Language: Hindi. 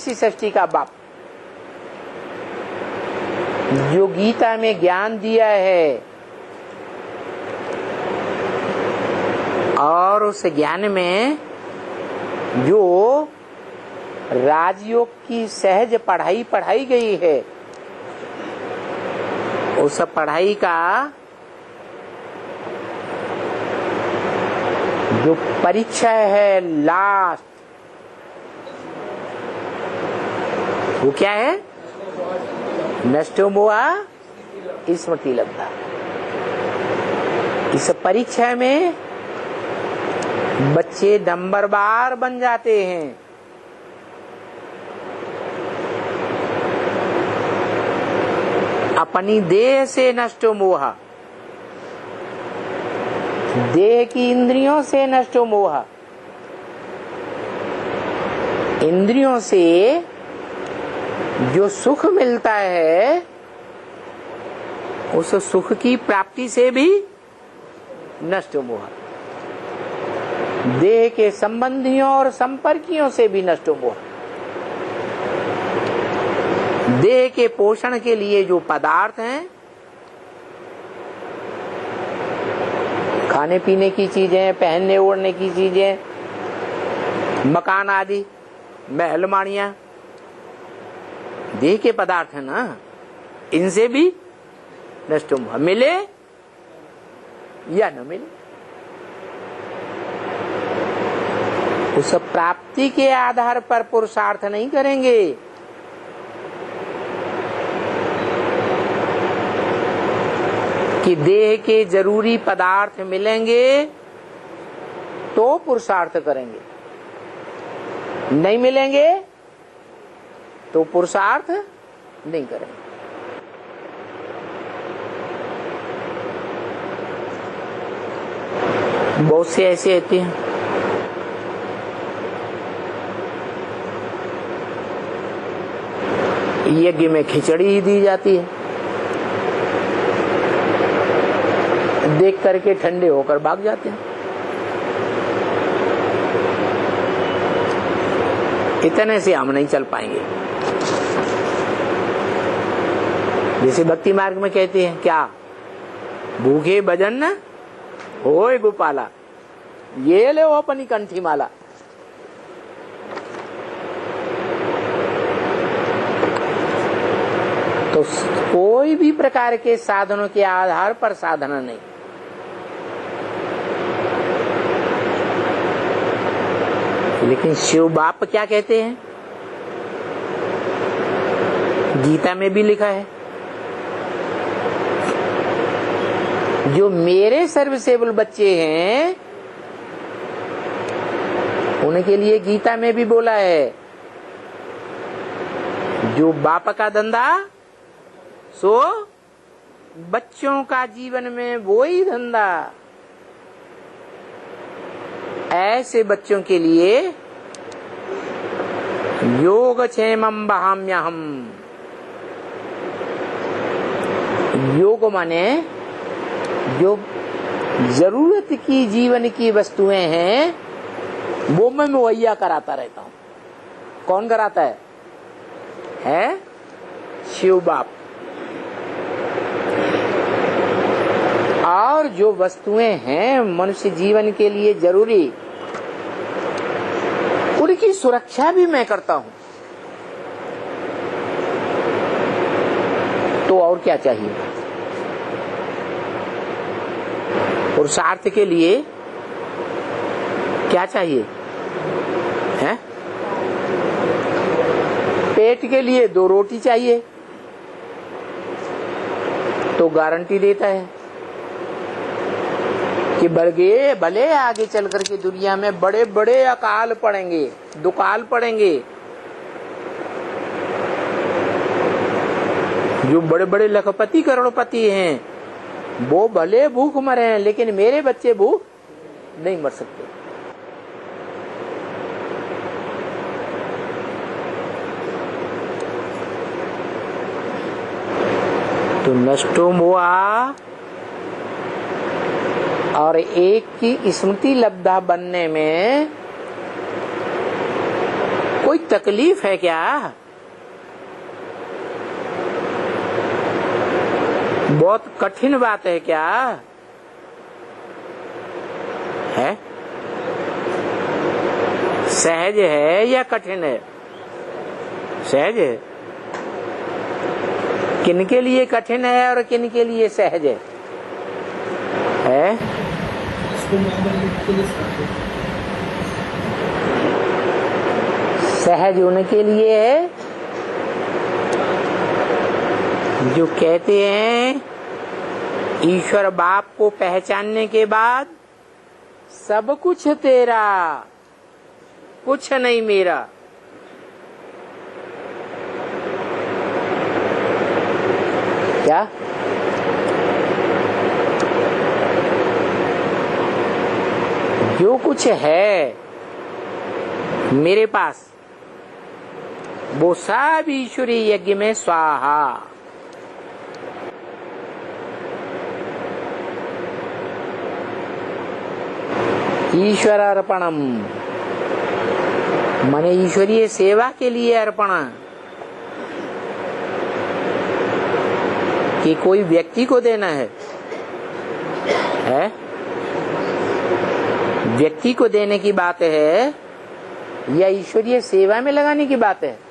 इसी सृष्टि का बाप, जो गीता में ज्ञान दिया है और उस ज्ञान में जो राजयोग की सहज पढ़ाई पढ़ाई गई है, उस पढ़ाई का जो परीक्षा है लास्ट, वो क्या है? नष्टो मोहा स्मृति लब्धा। इस परीक्षा में बच्चे नंबरवार बन जाते हैं। अपनी देह से नष्टो मोहा, देह की इंद्रियों से नष्टो मोहा। इंद्रियों से जो सुख मिलता है, उस सुख की प्राप्ति से भी नष्ट मोह। देह के संबंधियों और संपर्कियों से भी नष्ट मोह। देह के पोषण के लिए जो पदार्थ हैं, खाने पीने की चीजें, पहनने ओढ़ने की चीजें, मकान आदि, महल माड़ियां, देह के पदार्थ है ना, इनसे भी नष्ट मोह। मिले या न मिले, उस प्राप्ति के आधार पर पुरुषार्थ नहीं करेंगे। कि देह के जरूरी पदार्थ मिलेंगे तो पुरुषार्थ करेंगे, नहीं मिलेंगे तो पुरुषार्थ नहीं करेंगे। बहुत से ऐसे होते हैं, यज्ञ में खिचड़ी ही दी जाती है, देख करके ठंडे होकर भाग जाते हैं। इतने से हम नहीं चल पाएंगे। जैसे भक्ति मार्ग में कहते हैं क्या, भूखे भजन न होए गोपाला, ये ले वो अपनी कंठी माला। तो कोई भी प्रकार के साधनों के आधार पर साधना नहीं। लेकिन शिव बाप क्या कहते हैं, गीता में भी लिखा है, जो मेरे सर्विसेबल बच्चे हैं उनके लिए गीता में भी बोला है, जो बाप का धंधा सो बच्चों का जीवन में वो ही धंधा। ऐसे बच्चों के लिए योगक्षेमं वहाम्यहम्। योग माने जो जरूरत की जीवन की वस्तुएं हैं वो मैं मुहैया कराता रहता हूं। कौन कराता है? शिव बाप। और जो वस्तुएं हैं मनुष्य जीवन के लिए जरूरी, उनकी सुरक्षा भी मैं करता हूं। तो और क्या चाहिए? पुरुषार्थ के लिए क्या चाहिए है? पेट के लिए 2 रोटी चाहिए तो गारंटी देता है कि भले आगे चल करके दुनिया में बड़े बड़े अकाल पड़ेंगे, दुकाल पड़ेंगे, जो बड़े बड़े लखपति करोड़पति हैं वो भले भूख मरे हैं, लेकिन मेरे बच्चे भूख नहीं मर सकते। तो नष्टो मोहा और एक की स्मृति लब्धा बनने में कोई तकलीफ है क्या? बहुत कठिन बात है क्या? है सहज है या कठिन है? सहज है। किन के लिए कठिन है और किन के लिए सहज है? सहज उनके लिए है जो कहते हैं ईश्वर बाप को पहचानने के बाद सब कुछ तेरा, कुछ नहीं मेरा। क्या? जो कुछ है मेरे पास वो सब ईश्वरी यज्ञ में स्वाहा। ईश्वर अर्पणम माने ईश्वरीय सेवा के लिए अर्पण, कि कोई व्यक्ति को देना है? व्यक्ति को देने की बात है या ईश्वरीय सेवा में लगाने की बात है?